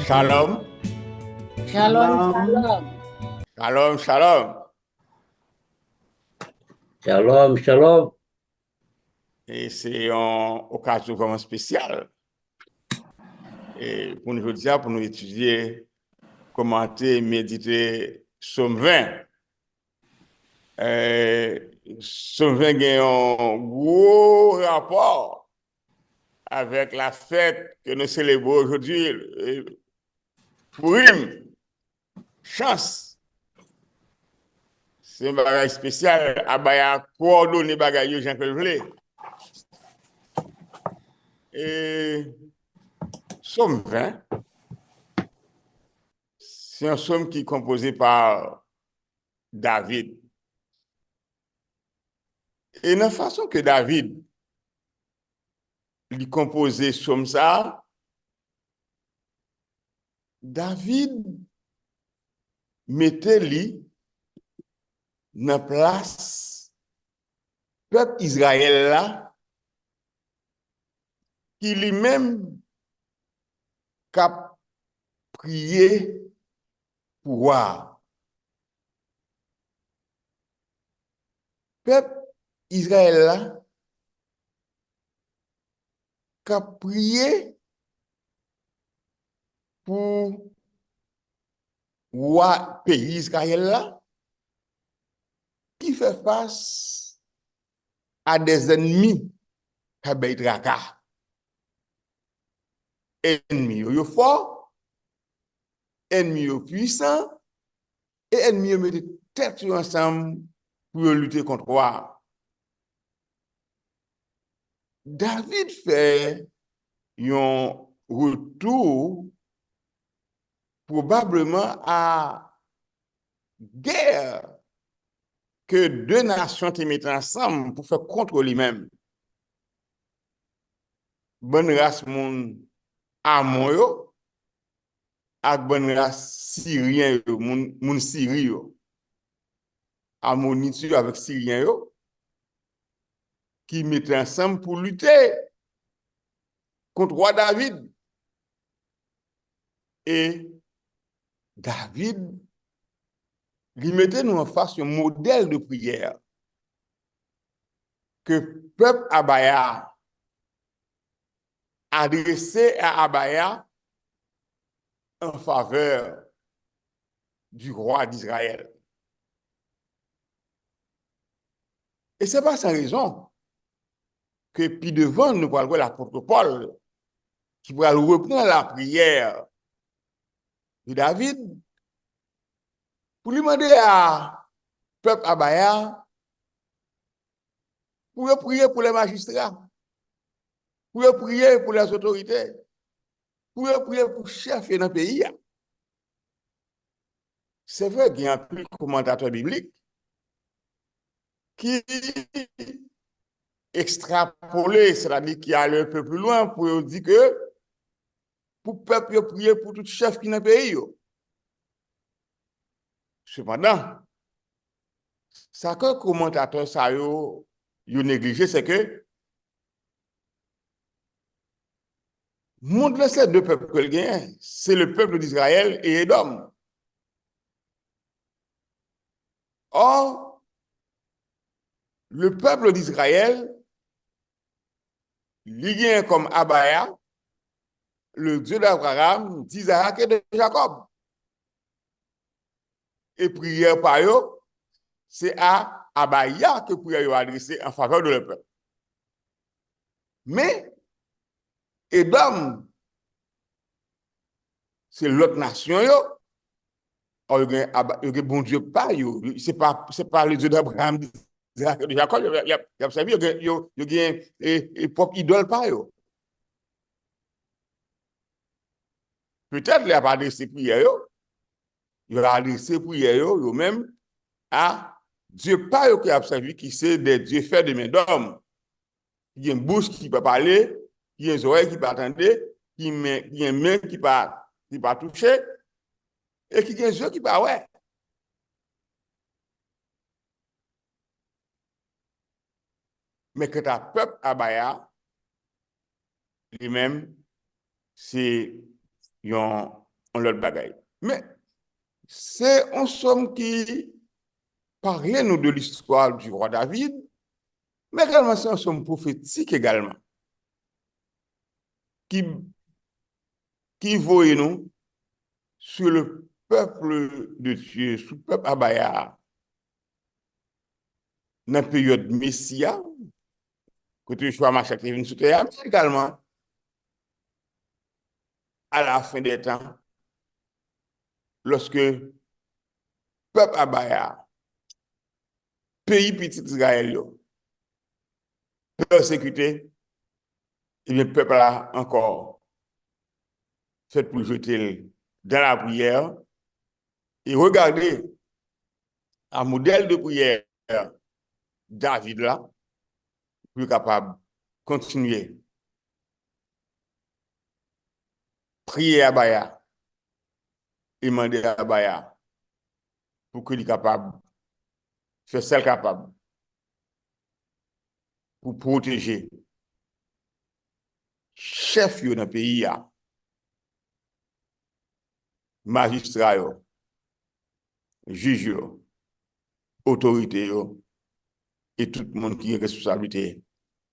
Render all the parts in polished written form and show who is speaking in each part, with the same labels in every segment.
Speaker 1: Shalom,
Speaker 2: Shalom,
Speaker 3: Shalom,
Speaker 2: shalom.
Speaker 1: shalom, shalom.
Speaker 3: shalom, shalom.
Speaker 1: Et c'est une occasion vraiment spéciale. Et pour nous dire, pour nous étudier, commenter, méditer Psaume 20. Psaume 20 a un gros rapport avec la fête que nous célébrons aujourd'hui, Purim, chance. C'est un bagage spécial, à coordonner bagage, Jean Pelvelé. Et Psaume 20, c'est un psaume qui est composé par David. Et de la façon que David lui composait psaume ça, David mettait lui dans place peuple Israël là qui lui-même cap prié pour voir. Peuple Israël là cap prié pour roi pays Israël là qui fait face à des ennemis qui ont ennemis yo fort, ennemis yo puissant et ennemis yo mettent tête ensemble pour lutter contre roi. David fait un retour probablement à guerre que deux nations te mettent ensemble pour faire contre lui-même. Bonne race moun Amon yo ak bonne race Syrien yo, moun Syrie yo. Ammonite avec Syrien yo qui mettent ensemble pour lutter contre roi David. Et David lui mettait nous en face un modèle de prière que peuple Abaya adressé à Abaya en faveur du roi d'Israël. Et c'est pas sans raison que puis devant nous allons voir l'apôtre Paul qui va reprendre la prière de David pour lui demander à peuple Abaya pour prier pour les magistrats, pour prier pour les autorités, pour prier pour les chefs dans le pays. C'est vrai qu'il y a un plus commentateur biblique qui extrapolé, c'est-à-dire qui allait un peu plus loin pour dire que pour le peuple prier pour tout chef qui est dans le pays. Cependant, ça que le commentateur ça yo négligé, c'est que montre ces deux peuples que gagne, c'est le peuple d'Israël et Édom. Or, le peuple d'Israël, il gagne comme Abaya, le Dieu d'Abraham, d'Isaac et de Jacob. Et prière par eux, c'est à Abaya que prière est adressée en faveur de leur peuple. Mais Édom, c'est l'autre nation, yo. Or, il y a bon Dieu pas, yo. C'est pas le Dieu d'Abraham, d'Isaac et de Jacob. Il y a servi, il y a propre idole pas, yo. Peut-être qu'il a pas adressé prière, yo. Il a adressé prière, yo même à Dieu pas, yo, qui a servi, qui c'est des dieux faits de main d'homme. Il y a une bouche qui peut parler, il y a une oreille qui peut attendre, il y a une main qui peut toucher, et qui a un yeux qui peut ouais. Mais que ta peuple Abaya, lui-même, c'est un on l'autre bagaille. Mais c'est un somme qui parlait nous de l'histoire du roi David, mais également c'est un somme prophétique également, qui, qui voyait nous sur le peuple de Dieu, sur le peuple Abaya, dans la période Messia, que tu choisis Machat qui vient sous terre, mais également à la fin des temps, lorsque le peuple Abaya, pays petit Israël, persécuté, et bien le peuple a encore fait pour le jeter dans la prière. Et regardez, un modèle de prière, David là, plus capable de continuer. Prier à Baya et demander à Baya pour qu'il soit capable de faire celle capable pour protéger chef dans le pays, magistrat, juge, autorité et tout le monde qui est responsabilité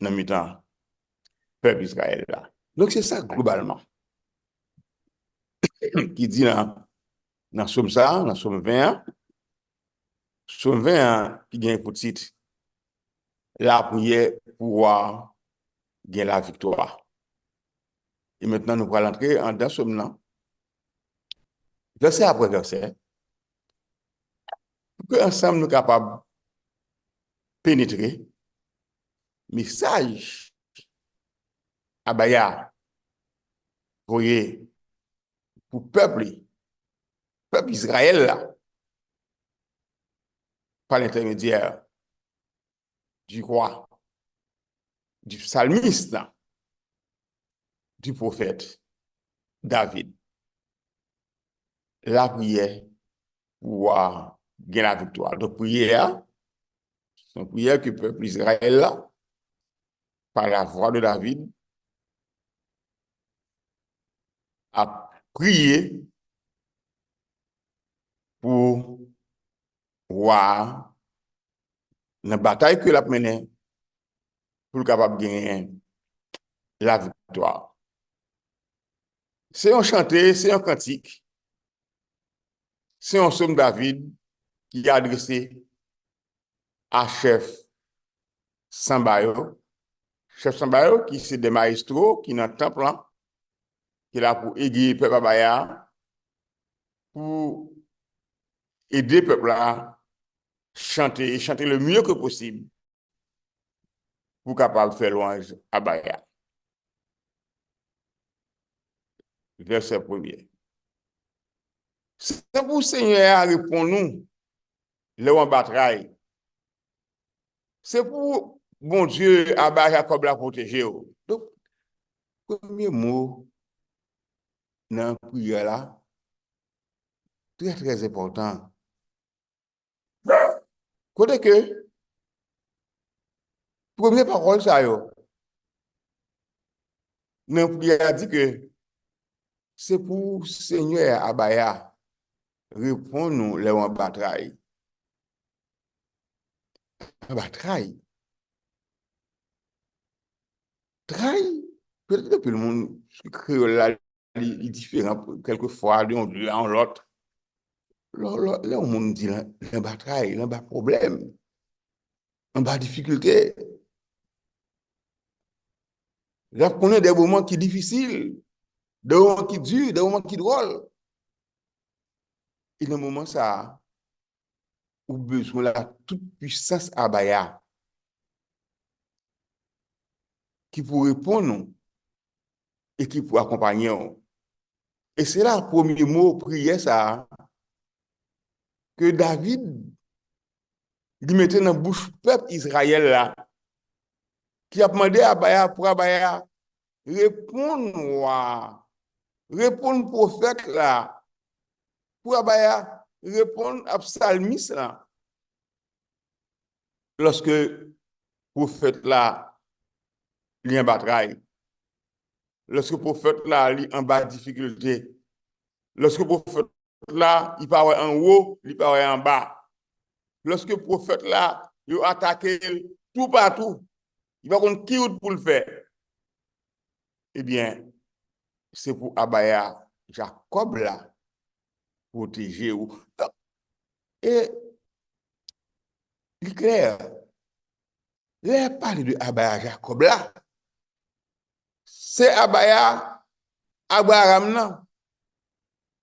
Speaker 1: dans le temps peuple Israël là. Donc c'est ça globalement qui dit dans Somme ça, dans Somme 21, Somme 21 qui gagne pour titre la prière pour gagner la victoire. Et maintenant nous allons entrer dans Somme là, verset après verset, pour que ensemble nous capables de pénétrer message à Baya, voyez, pour peuple Israël là, par l'intermédiaire du roi, du psalmiste, là, du prophète David. La prière pour gagner la victoire. Donc, prière, c'est une prière que le peuple Israël, là, par la voix de David, a prié pour voir la bataille que l'a menée pour être capable de gagner la victoire. C'est un chanté, c'est un cantique, c'est un psaume David qui est adressé à chef Sambayo. Chef Sambayo, qui c'est des maestros qui dans le temple, là, qui est là pour aider le peuple Abaya, pour aider le peuple à chanter, et chanter le mieux que possible pour capable de faire louange à Abaya. Verset 1er. C'est pour le Seigneur à répondre nous, le en bataille. C'est pour bon Dieu à Jacob la protéger. Donc, premier mot dans la prière là, très très important. Côté que, première parole, ça y est, dans la prière dit que c'est pour Seigneur Abaya répondre nous les en bataille. En bataille. Trahi. Peut-être que le monde créole là, il est différent quelquefois d'un lieu en l'autre. Là, le monde dit un bataille, un problème, un difficulté. Là, on a des moments qui sont difficiles, des moments qui durs, des moments qui drôles. Et dans le moment ça, où besoin de la toute puissance Abaya qui pour répondre et qui pour accompagner. Et c'est là le premier mot prière ça que David lui mettait dans la bouche peuple Israël là qui a demandé à Abaya pour Abaya répondre prophète là pour Abaya répondre à psalmiste là lorsque prophète là il y a une bataille lorsque prophète là il en bas difficulté Lorsque le prophète là, il parle en haut, il parle en bas. Lorsque le prophète là, il attaque tout partout, il va contre qui pour le faire. Eh bien, c'est pour Abaya Jacob là, protéger. Et il est clair, les parler de Abaya Jacob là, c'est Abaya Abraham là,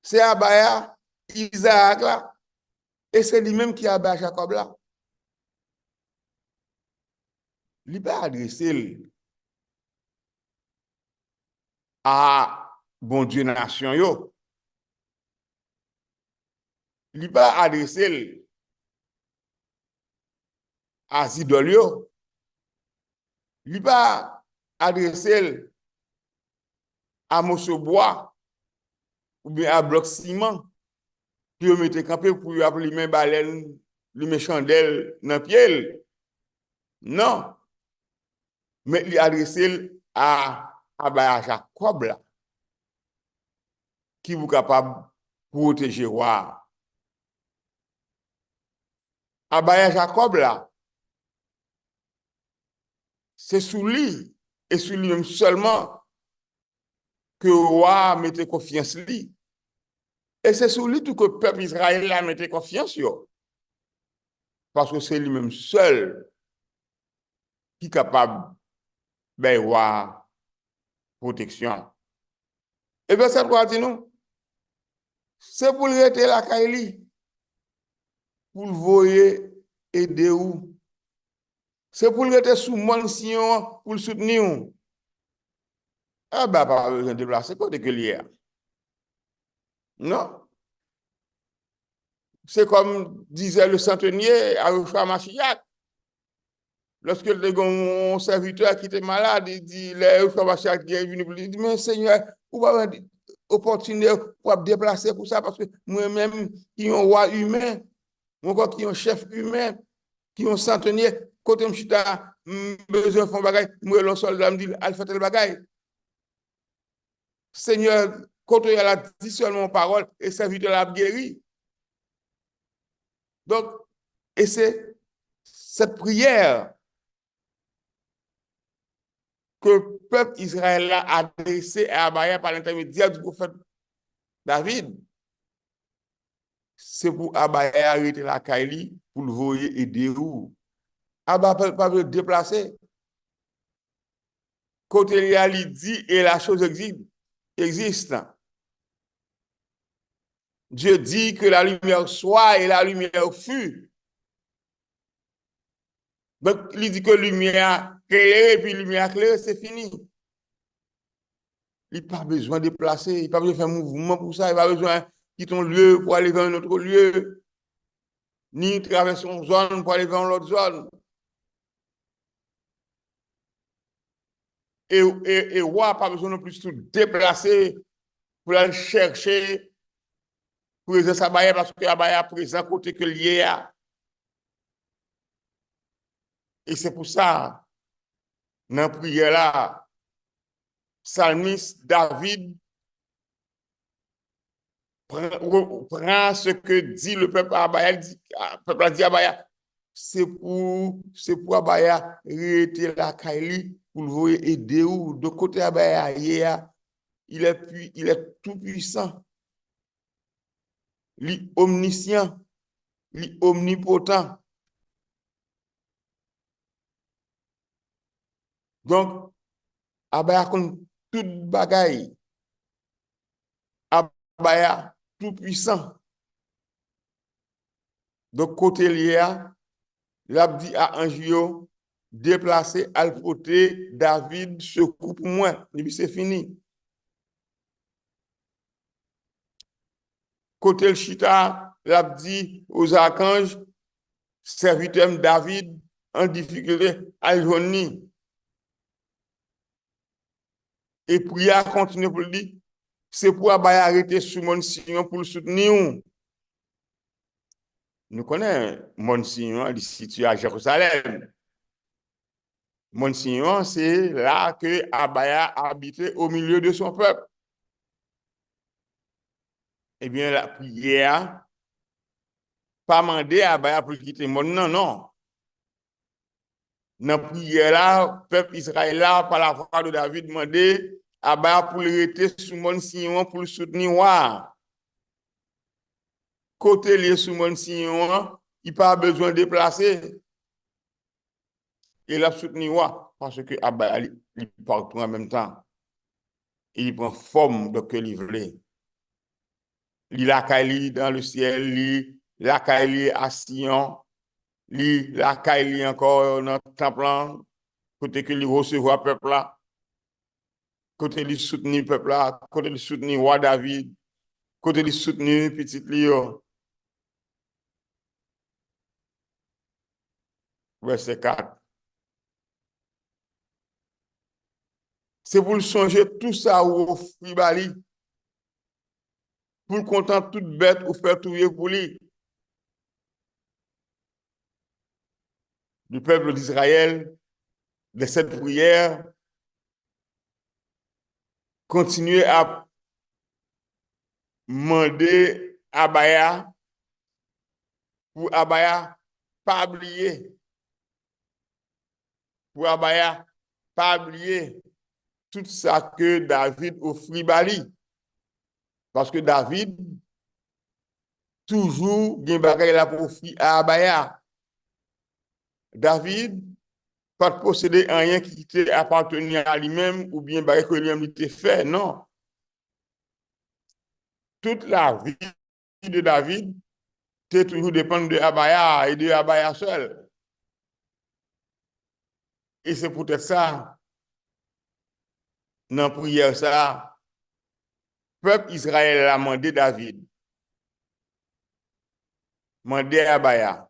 Speaker 1: c'est Abaya Isaac là, et c'est lui-même qui a Abaya Jacob là. Il n'est pas adressé à bon Dieu nation yo. Il n'est pas adressé à Zidol yo. Il n'est pas adressé à Moussobois ou bien à Bloc Ciment qui ont mis campé pour lui appeler les mains baleines, les mains chandelles dans le pied. Non. Mais il est adressé à Jacob là, qui est capable de protéger roi. Abaya Jacob là, c'est sous lui et sous lui-même seulement que le roi mettait confiance en lui. Et c'est sous lui tout que le peuple israélien a mis confiance. Parce que c'est lui-même seul qui est capable d'avoir protection. Et bien, cette fois, dit-nous, c'est pour le rester la Kaili, pour le voyer aider ou. C'est pour le rester sous mon sillon, pour le soutenir. Ah ben, pas besoin de déplacer côté que l'hier. Non. C'est comme disait le centenier à Yoshua Mashiach. Lorsque le serviteur qui était malade, il dit, Yoshua Mashiach est venu pour lui, il dit, mais Seigneur, vous avez une opportunité pour déplacer pour ça, parce que moi-même, qui est un roi humain, moi qui est un chef humain, qui est un centenier, côté je suis besoin de faire bagay, moi le soldat me dit, al fait le bagay. Seigneur, côté il a dit seulement parole, et serviteur l'a guéri. Donc, et c'est cette prière que le peuple israélien a adressé à Abaya par l'intermédiaire du prophète David. C'est pour Abaya arrêter la Kaili pour le voyer aider où. Abaya pas le déplacer. Côté il dit et la chose existe. Dieu dit que la lumière soit et la lumière fut. Donc, il dit que lumière claire et puis lumière claire, c'est fini. Il n'a pas besoin de déplacer, il n'a pas besoin de faire un mouvement pour ça, il n'a pas besoin de quitter un lieu pour aller vers un autre lieu, ni traverser une zone pour aller vers une autre zone. Et roi n'a pas besoin non plus de déplacer pour aller chercher présence à Abaya parce que Abaya présent côté que lié a. Et c'est pour ça, dans la prière là, psalmiste David prend ce que dit le peuple à Abaya, le peuple a dit à Abaya, c'est pour Abaya arrêter la Kaili pour le voir aider ou de côté Abaya, il est tout puissant, il est omniscient, il est omnipotent. Donc, Abaya compte toute bagaille, Abaya tout puissant. Donc, côté lié, l'a dit à Angio, déplacer à côté David, se coupe moins, et puis c'est fini. Côté le chita, l'a dit aux archanges, serviteur David, en difficulté, à journée. Et prière continue pour lui dire, c'est pour arrêter sous mon sillon pour le soutenir. Nous connaissons mon sillon, il est situé à Jérusalem. Mon sillon, c'est là que Abaya habitait au milieu de son peuple. eh bien, la prière, pas demander à Abaya pour quitter le monde, non, non. Dans la prière là, peuple Israël là, par la voix de David, demandé à Abaya pour le rester sous mon sillon pour le soutenir. Côté lié sous mon sillon, il n'a pas besoin de déplacer. Il a soutenu parce que Abaya, il partout en même temps. Il prend forme de que livrer. Il a Kaili dans le ciel, il a Kaili à Sion, il a Kaili encore dans le temple, côté que il recevoir le peuple là, côté il soutenir le peuple là, côté il soutenir roi David, côté il soutenir petit Léo. Verset 4. C'est pour le changer tout ça au fribali, pour le content toute bête ou faire tout pour lui. Du peuple d'Israël, de cette prière, continuer à demander à Abaya pour Abaya pas oublier, pour Abaya pas oublier tout ça que David offrit Bali. Parce que David, toujours, il y a pour offrir à Abaya. David, pas posséder rien qui appartenait à lui-même ou bien que lui-même était fait, non. Toute la vie de David, c'est toujours dépendre de Abaya et de Abaya seul. Et c'est peut-être ça, dans la prière, ça, le peuple Israël a demandé David, demandé Abaya,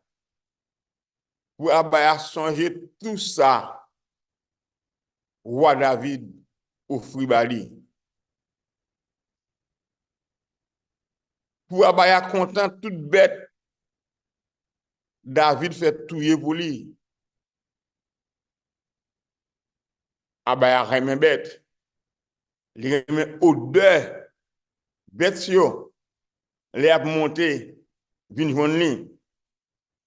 Speaker 1: pour Abaya changer tout ça, roi David offrit Bali. Pour Abaya content, toute bête, David fait touiller pour lui. Abaya remet bête. Il remet odeur. Bête sur. Il a monté. Vin journée.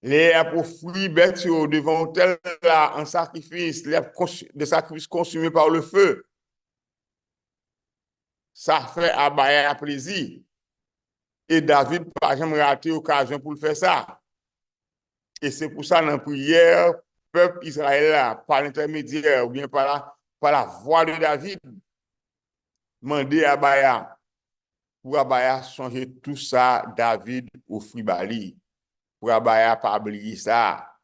Speaker 1: Il a offert bête sur devant l'autel là en sacrifice. Des sacrifices consumés par le feu. Ça fait Abaya plaisir. Et David n'a pas jamais raté l'occasion pour le faire ça. Et c'est pour ça, dans la prière, le peuple Israël, par l'intermédiaire ou bien par la voix de David, demandé à Abaya, pour Abaya changer tout ça, David au Fribali, pour Abaya pas oublier ça.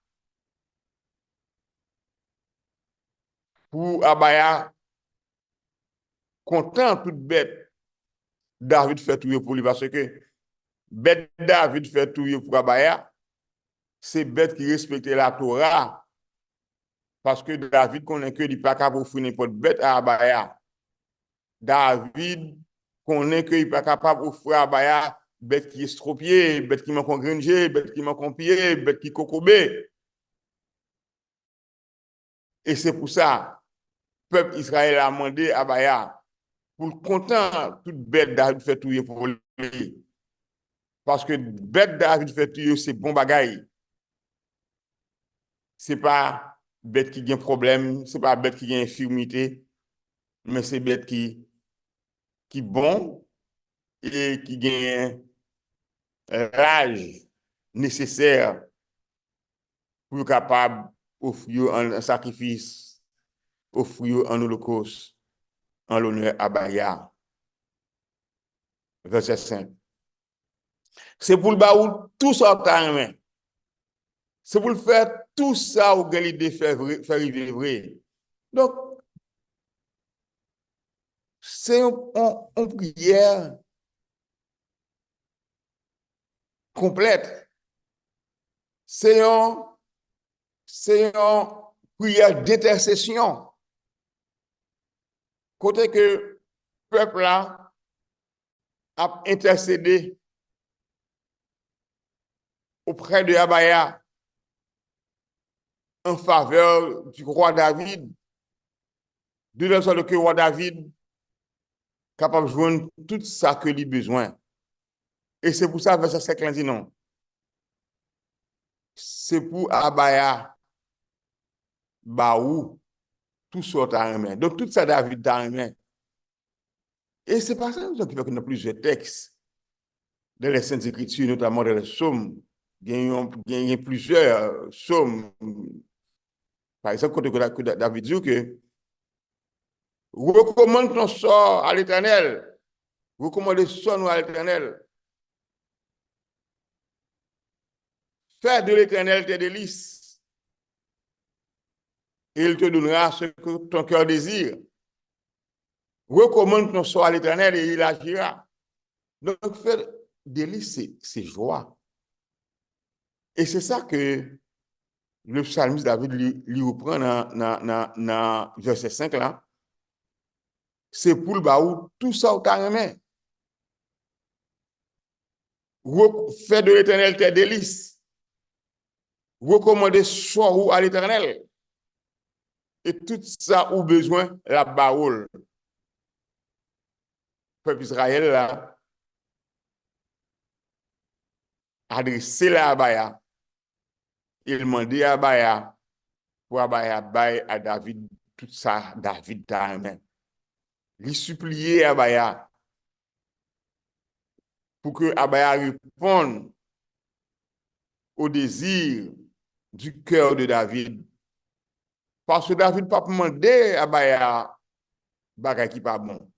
Speaker 1: Pour Abaya, content toute bête, David fait tout pour lui, parce que bête David fait tout pour Abaya, c'est bête qui respecte la Torah, parce que David connaît que il n'est pas capable d'offrir n'importe bête à Abaya. David connaît qu'il n'est pas capable d'offrir à Abaya bête qui est estropiée, bête qui manque en granger, bête qui manque en pied, bête qui cocobé. Et c'est pour ça, le peuple Israël a demandé à Abaya pour le content, toute bête David fait tout pour lui. Parce que bête David fait tout, c'est bon bagaille. Ce n'est pas bête qui a un problème, ce n'est pas bête qui a une infirmité, mais c'est bête qui bon et qui gagne l'âge nécessaire pour être capable d'offrir un sacrifice, offrir un holocauste en l'honneur à Abaya. Verset 5. C'est pour le baou tout ça en main. C'est pour le faire tout ça au gain l'idée faire vivre vrai. Donc, c'est une prière complète. C'est une prière d'intercession. Côté que le peuple là a intercédé auprès de Abaya en faveur du roi David, de la sorte que le roi David capable de joindre tout ça que lui besoin. Et c'est pour ça, verset 5 dit non. C'est pour Abaya, Baou, tout sort à main. Donc, tout ça, David dans main. Et c'est pas ça qui fait qu'on a plusieurs textes dans les Saintes Écritures, notamment dans les psaumes. Il y a plusieurs psaumes. Par exemple, quand David dit que recommande ton sort à l'Éternel. Recommande son à l'Éternel. Fais de l'Éternel tes délices. Et il te donnera ce que ton cœur désire. Recommande ton sort à l'Éternel et il agira. Donc, faire délice, c'est joie. Et c'est ça que le psalmiste David lui reprend dans verset 5 là. C'est pour le baou, tout ça au carrément. Fais de l'Éternel tes délices. Recommandez soi à l'Éternel. Et tout ça au besoin, la baoule. Peuple Israël là, adressé la Abaya. Il demandait à Abaya pour Abaya bail à David, tout ça, David t'a aimé. Il suppliait Abaya pour que Abaya réponde au désir du cœur de David. Parce que David ne peut pas demander à Abaya bagay qui pas bon.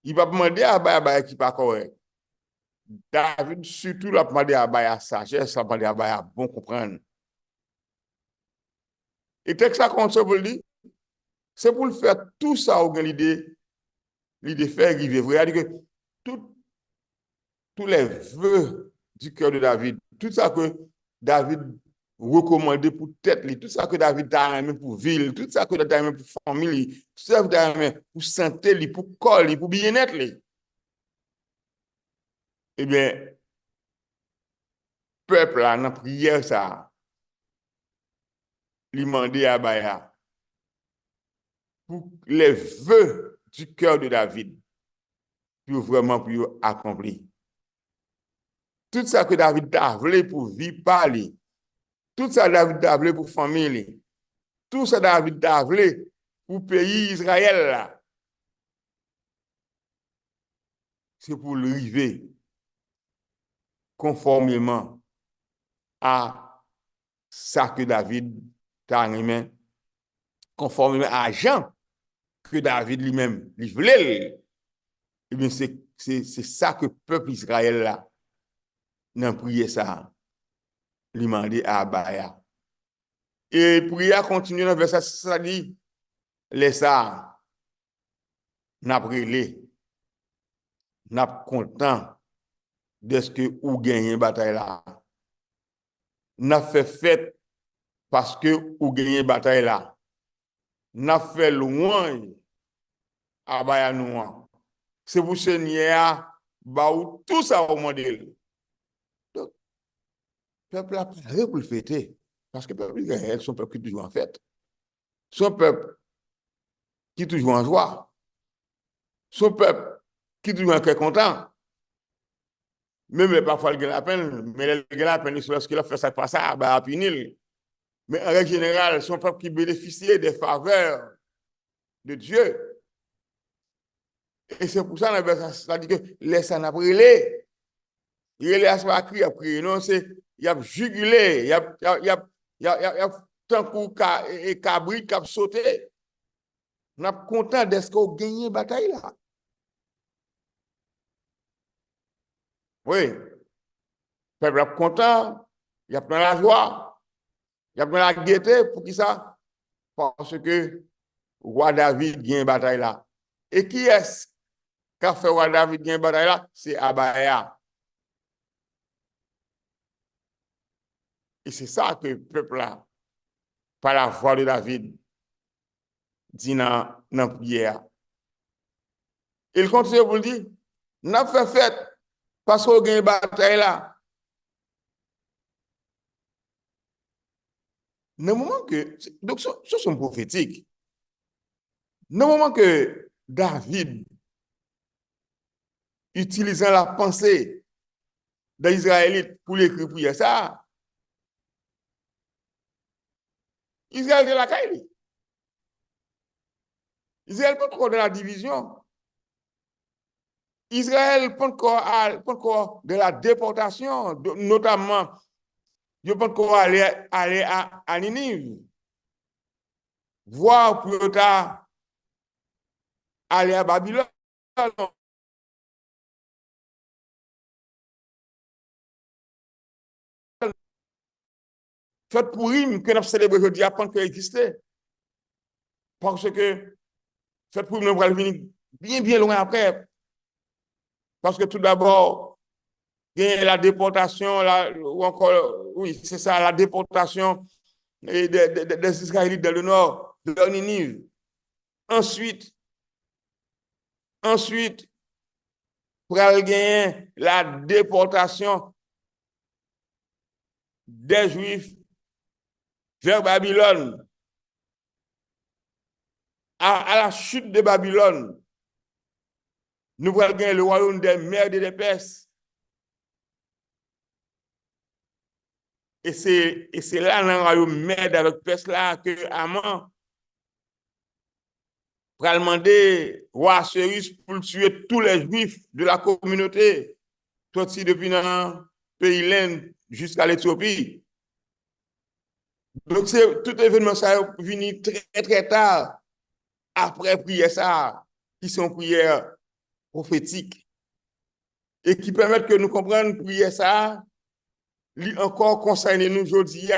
Speaker 1: Il va demander à Abaya bagay qui pas correct. David surtout l'a demandé à Abaya sagesse, l'a demandé à Abaya bon comprendre. Et texte ça comme ça pour le dire, c'est pour le faire tout ça au l'idée faire arriver vrai, dire que tous les vœux du cœur de David, tout ça que David recommandé pour tête, tout ça que David a aimé pour ville, tout ça que David a aimé pour famille, tout ça que David a aimé pour santé, pour corps, pour bien-être. Eh bien, peuple là, dans la prière, ça, lui demandait à Baya pour les vœux du cœur de David, pour vraiment pour accomplir. Tout ça que David a voulu pour vivre par lui, tout ça David a voulu pour famille, tout ça David a voulu pour pays Israël là, c'est pour l'arriver conformément à ça que David a aimé, conformément à Jean que David lui-même lui voulait. Eh bien, c'est ça que le peuple Israël là, n'a prié ça, lui demandé à Abaya. Et prière continue dans le verset 6, ça dit, les ça, n'a brûlé, n'a content de ce que vous gagnez bataille là. N'a fait fête parce que vous gagnez bataille là. N'a fait loin à Abaya nous. C'est pour Seigneur, bah où tout ça au monde. Donc, le peuple a parlé pour le fêter. Parce que le peuple Israël, son peuple qui est toujours en fête. Son peuple qui est toujours en joie. Son peuple qui est toujours en cœur content. Même parfois, il gagne la peine, mais il gagne la peine lorsqu'il a fait ça, pas ça, bah, à punir. Mais en règle générale, son peuple qui bénéficie des faveurs de Dieu. Et c'est pour ça, ça dit que laisse en après il est à crier, non, c'est, il a jugulé, il a tant coup et cabri qui a sauté. On est content de ce qu'on gagne la bataille là. Oui, le peuple est content, il a plein la joie, il a plein la gaieté, pour qui ça? Parce que roi David gagne la bataille là. Et qui est-ce qui a fait roi David gagne la bataille là? C'est Abaya. Et c'est ça que le peuple là, par la voix de David, dit dans la prière. Il continue pour le dire, n'a fait fête parce qu'on gagne la bataille là. Dans le moment que, donc ce sont prophétiques, dans le moment que David, utilisant la pensée, dans Israélite pour l'écrire prière ça. Israël de la caille. Israël pas trop de la division. Israël pas encore de la déportation, notamment, je pense qu'on va aller à Ninive, voir plus tard aller à Babylone. Fête Pourim que nous célébrons aujourd'hui apprendre qu'elle existait. Parce que fête Pourim nous va venir bien loin après. Parce que tout d'abord, il y a la déportation, ou encore, oui, c'est ça, la déportation des Israélites dans le nord, de Ninive. Ensuite, pour gagner la déportation des Juifs vers Babylone. À la chute de Babylone, nous allons gagner le royaume des Mèdes et des Perses. Et c'est là, dans le royaume Mède avec Perse, là, que Haman va demander au roi Cyrus pour tuer tous les Juifs de la communauté, sortis depuis le pays l'Inde jusqu'à l'Éthiopie. Donc, tout événement ça est venu très tard après prière ça, qui sont prières prophétiques et qui permettent que nous comprenions prière ça, li encore concerné nous aujourd'hui.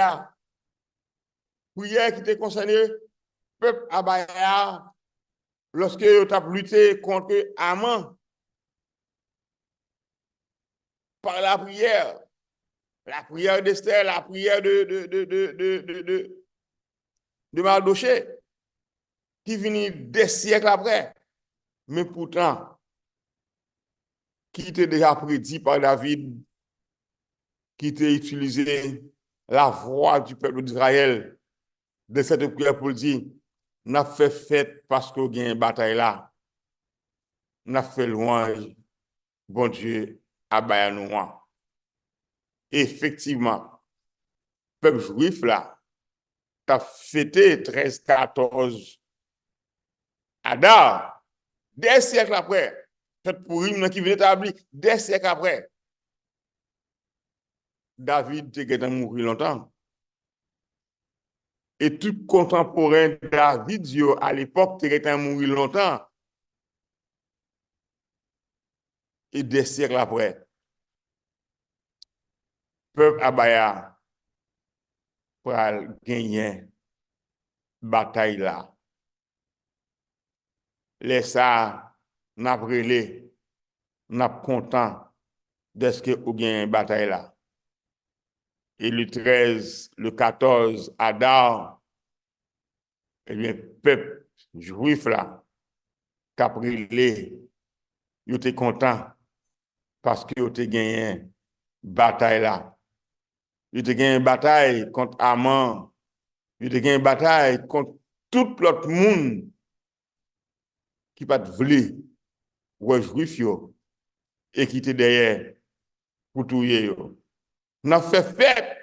Speaker 1: Prière qui était concernée peuple Abaya lorsque tu as lutté contre Haman par la prière d'Esther, la prière de Mardoché, qui venait des siècles après. Mais pourtant, qui était déjà prédit par David, qui était utilisé la voix du peuple d'Israël de cette prière pour dire, n'a fait fête parce qu'on a une bataille là. N'a fait louange, bon Dieu, à Bayanouan. Effectivement, peuple juif là, t'as fêté 13-14 Adar, des siècles après, cette Pourim qui vient établir, des siècles après, David était mort longtemps. Et tout contemporain David, à l'époque, était mort longtemps. Et des siècles après, peuple Abaya pour gagner bataille là. Les ça, n'a brûlé, n'a content de ce que vous gagnez bataille là. Et le 13, le 14, Adar, eh bien, peuple juif là, qui a brûlé, il était content parce que vous avez gagné bataille là. Il a gagné une bataille contre Haman. Il a gagné une bataille contre tout l'autre monde qui pas voulu ou juif yo et qui était derrière pour tout yo. On a fait fête,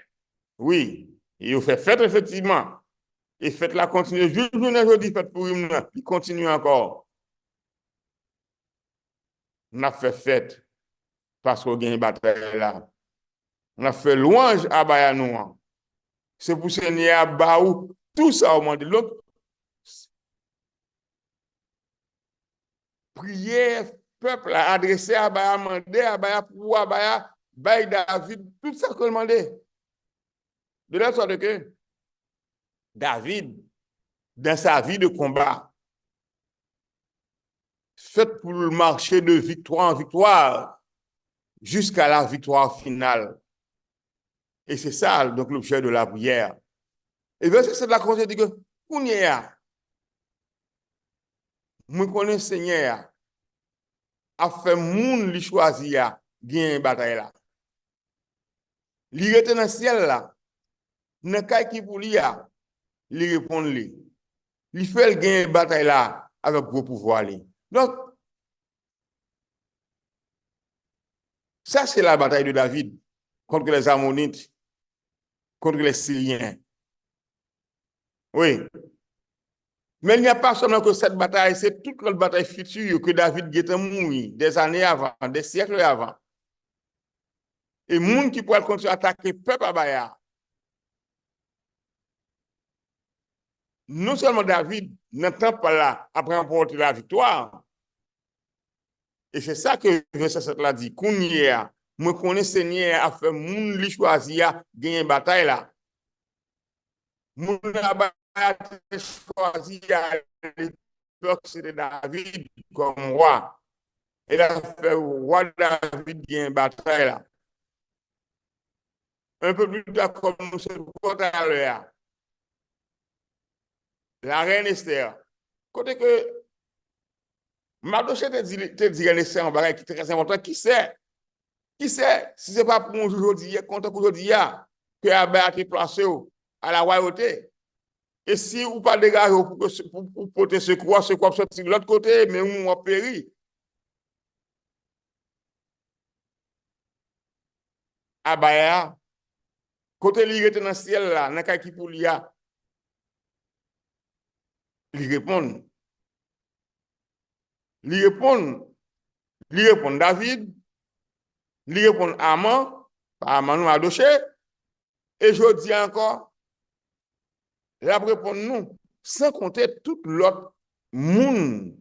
Speaker 1: oui, et on fait fête effectivement. Et fête la continue, jeudi fête pour lui, il continue encore. On a fait fête parce qu'on a une bataille là. On a fait louange à Bayanouan. C'est pour Seigneur à Baou, tout ça au monde. Donc, prière, peuple a adressé à Baya, mandé à Baya, pour à Baya, Baye David, tout ça qu'on demandait. De la sorte que David, dans sa vie de combat, fait pour le marcher de victoire en victoire, jusqu'à la victoire finale. Et c'est ça, donc, l'objet de la prière. Et verset 7 de la Constitution dit que, qu'on y est, moi connais Seigneur, a fait moun li choisi à gagner bataille là. Li rete dans le ciel là, nan kay ki pou li a, li répond li. Li fait le gagner bataille là avec gros pouvoir li. Donc, Ça, c'est la bataille de David contre les Ammonites, contre les Syriens. Oui. Mais il n'y a pas seulement que cette bataille, c'est toute la bataille future que David guettait mourir des années avant, des siècles avant. Et monde qui pourrait continuer à attaquer le peuple Abaya. Non seulement David n'entend pas là après remporter la victoire, et c'est ça que verset 7 là dit, Kounia, moi connais Seigneur a fait moun li choisi à gagner bataille là. Moun a choisi à l'époque c'était David comme roi. Il a fait roi David gagner bataille là. Un peu plus tard comme nous sommes tout à l'heure. La reine Esther. Côté que Mardoché te dit un bagage qui est très important. Qui sait? Qui sait? Si ce n'est pas pour aujourd'hui, contre aujourd'hui, que Abba a été placé à la royauté. Et si vous pas dégager pour porter ce croix sortir de l'autre côté, mais on a péri. Abba, côté lui était dans le ciel là, dans le qui pour lui, il répond. Il répond David, il répond Amman nous Adoché, et je dis encore, la répond nous, sans compter tout l'autre monde,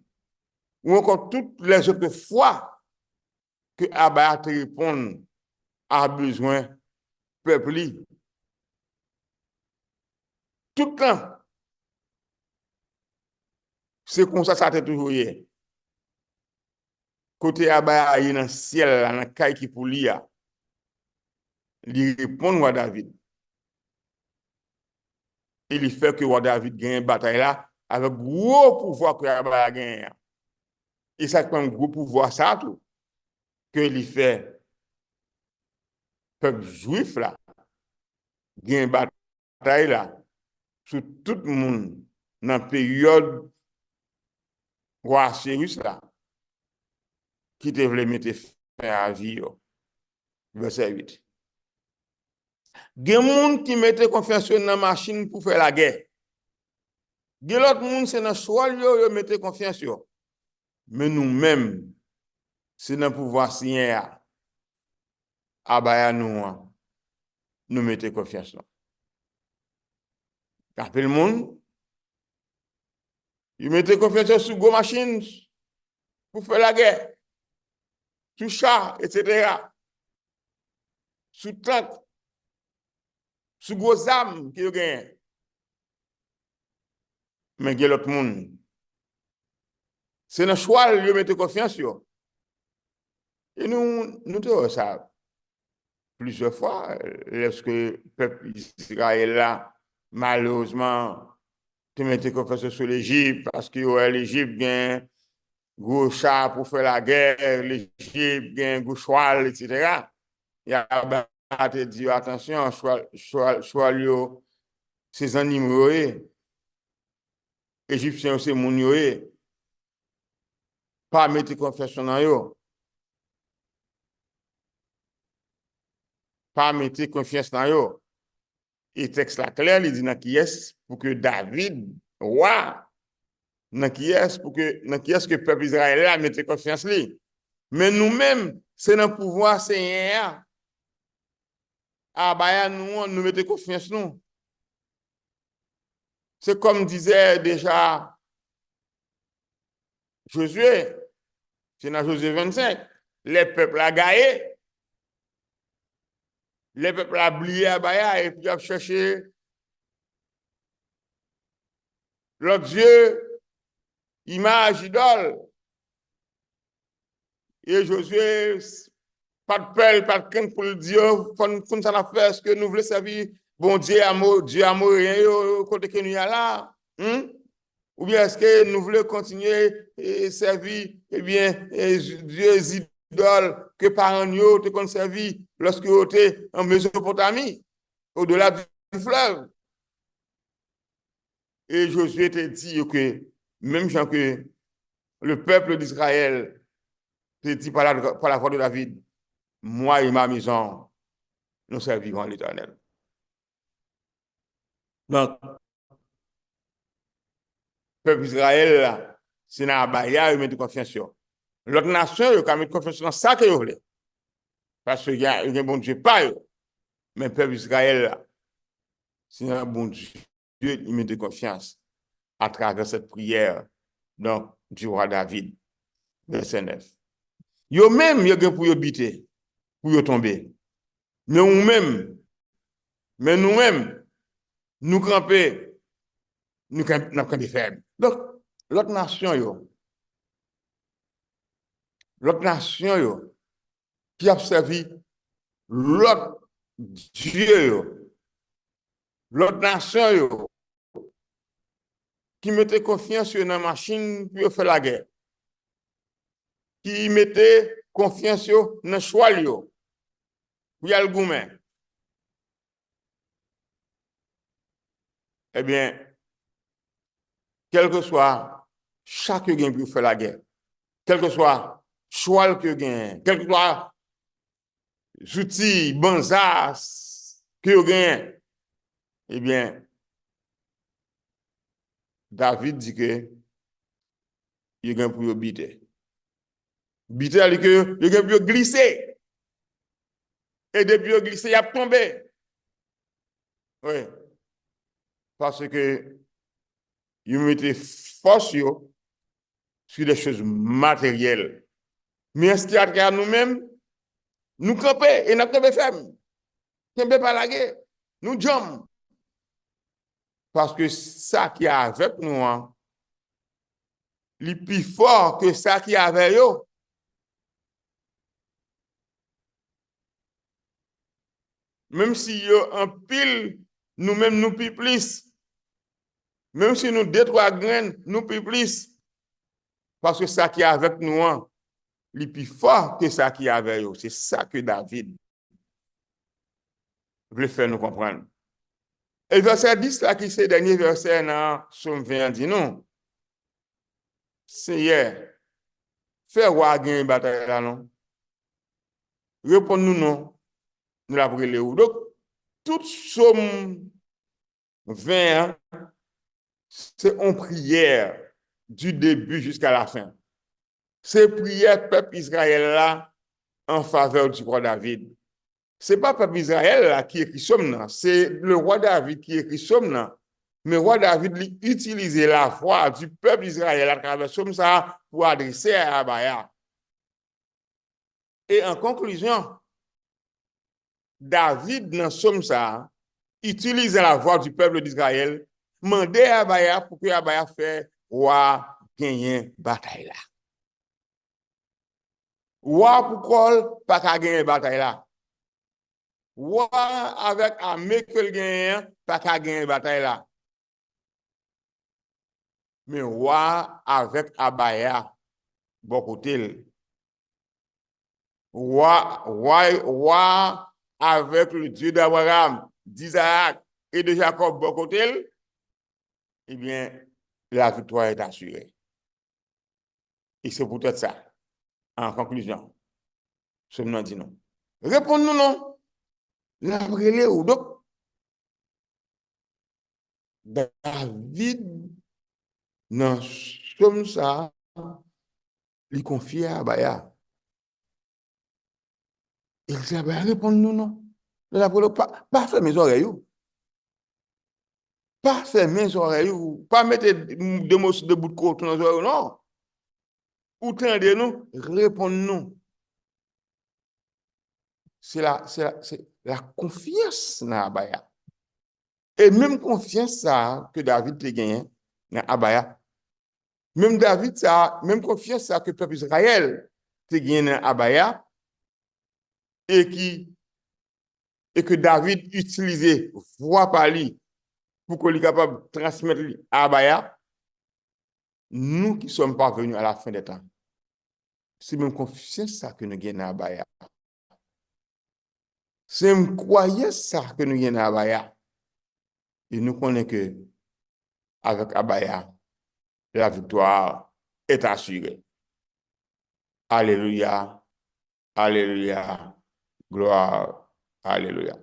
Speaker 1: ou encore toutes les autres fois que Abba te répond à besoin peuple. Tout le temps, c'est comme ça t'est toujours hier. Côté Abba, il y a dans le ciel, dans le caille qui pour lui, il répond à David. Il fait que David gagne une bataille là avec gros pouvoir que Abba a gagné. Et ça prend un gros pouvoir ça tout que il fait peuple juif là gagne une bataille là sur tout le monde dans la période roi Cyrus là qui devait mettre fin à la vie. Verset 8. Il y a des gens qui mettent confiance dans la machine pour faire la guerre. Il y a d'autres gens qui dans choix qui mettent confiance. Mais nous-mêmes, c'est dans le pouvoir signé à nous mettons confiance. Car le monde, ils mettent confiance sur les machines pour faire la guerre, sur chars, etc. Sur tanks, sur gros armes qu'ils gagnent. Mais il y a l'autre monde. C'est dans le choix de mettre confiance. Et nous te ça plusieurs fois, lorsque le peuple d'Israël là, malheureusement, te mettait confiance sur l'Égypte, parce que l'Égypte gagne gros char pour faire la guerre, l'Égypte gagne gros cheval, etc. Il y a te dit attention, cheval, ces animaux, Égyptiens, c'est mon yoé. Pas mettre confiance dans eux. Pas mettre confiance dans eux. Et texte là clair, il dit dans qui est pour que David, roi, dans qui est que le peuple israélien a mette confiance lui. Mais nous-mêmes, c'est dans le pouvoir Seigneur. Ah bah nous mettons confiance nous. C'est comme disait déjà Josué, c'est dans Josué 25, les peuples a gaillé. Les peuples ont oublié à Baya et puis ont cherché l'autre Dieu, image, idole. Et Josué, pas de pelle, pas de crainte pour le dire, qu'on ça a fait, est-ce que nous voulons servir bon Dieu amoureux, côté que nous y a là? Ou bien est-ce que nous voulons continuer et servir, eh bien, Dieu idole que par nous te conservé lorsque vous étiez en Mésopotamie, au-delà du fleuve. Et Josué te dit que même gens que le peuple d'Israël te dit par la voix de David, moi et ma maison, nous servirons l'Éternel. Donc, le peuple Israël, c'est dans la barrière, il met confiance sur. L'autre nation, il a mis confiance dans ça que vous voulez. Parce qu'il y a un bon Dieu, pas eux. Mais le peuple Israël, c'est un bon Dieu, il met de confiance à travers cette prière donc, du roi David, verset 9. Yo même, yo gen pour yo biter, pour yo tomber. Mais nous-mêmes, nous camper, nous camper faibles. Donc, l'autre nation, qui a servi l'autre Dieu, l'autre nation, qui mettait confiance sur une machine pour faire la guerre, qui mettait confiance sur un choix, pour y aller le goumen. Eh bien, quel que soit chaque gain pour faire la guerre, quel que soit choix que gain, quel que soit outils, banzas que gain, eh bien, David dit que il gain pour biter. Biter, il gain pour glisser. Et depuis glisser, il a tombé. Oui. Parce que il mettait force sur des choses matérielles. Mais est-ce qu'il y a nous-mêmes, nous camper et nous camper ferme. Nous ne pas la guerre. Nous jambes. Parce que ça qui est avec nous, il est plus fort que ça qui est avec eux. Même si y a un pile, nous-mêmes nous plus. Même si nous détruisons graines, nous plus. Parce que ça qui est avec nous, il est plus fort que ça qui est avec eux. C'est ça que David veut faire nous comprendre. Et le verset 10, là, qui c'est le dernier verset dans Somme 20, dit non. Seigneur, fais roi gagner une bataille là, non? Réponds-nous non. Nous la brûlé où. Donc, toute Somme 20, c'est une prière du début jusqu'à la fin. C'est prière peuple Israël là en faveur du roi David. Ce n'est pas peuple Israël là qui écrit Somme, c'est le roi David qui écrit Somme. Mais le roi David utilisait la voix du peuple Israël à travers Somme ça pour adresser à Abaya. Et en conclusion, David dans Somme ça utilise la voix du peuple d'Israël, mandait à Abaya pour que Abaya fasse roi gagner bataille là. Roi pour Col, pas qu'à gagner bataille là. Roi avec armée que le gagne, pas qu'à gagner bataille là. Mais roi avec Abaya, bon côté. Roi avec le Dieu d'Abraham, d'Isaac et de Jacob, bon côté, eh bien, la victoire est assurée. Et c'est peut-être ça, en conclusion. Ce que nous dit non. Répondez-nous non. La brûlée ou donc, David, dans Somme ça, il confie à Abaya. Il dit, Abaya, répondez-nous non. La brûlée, pas faire mes oreilles. Pas fermer les oreilles, pas mettre des mots de bout de côte dans les oreilles, non. Ou tendez-nous, répondez-nous. C'est la confiance dans Abaya. Et même confiance ça que David a gagné dans Abaya. Même David, ça, même confiance ça que le peuple Israël a gagné dans Abaya. Et que David utilisait voix par lui pour qu'il soit capable de transmettre à Abaya. Nous qui sommes parvenus à la fin des temps. C'est même confiance ça que nous gagnons à Abaya. C'est même croyance ça que nous gagnons à Abaya. Et nous connaissons que avec Abaya, la victoire est assurée. Alléluia. Alléluia. Gloire. Alléluia.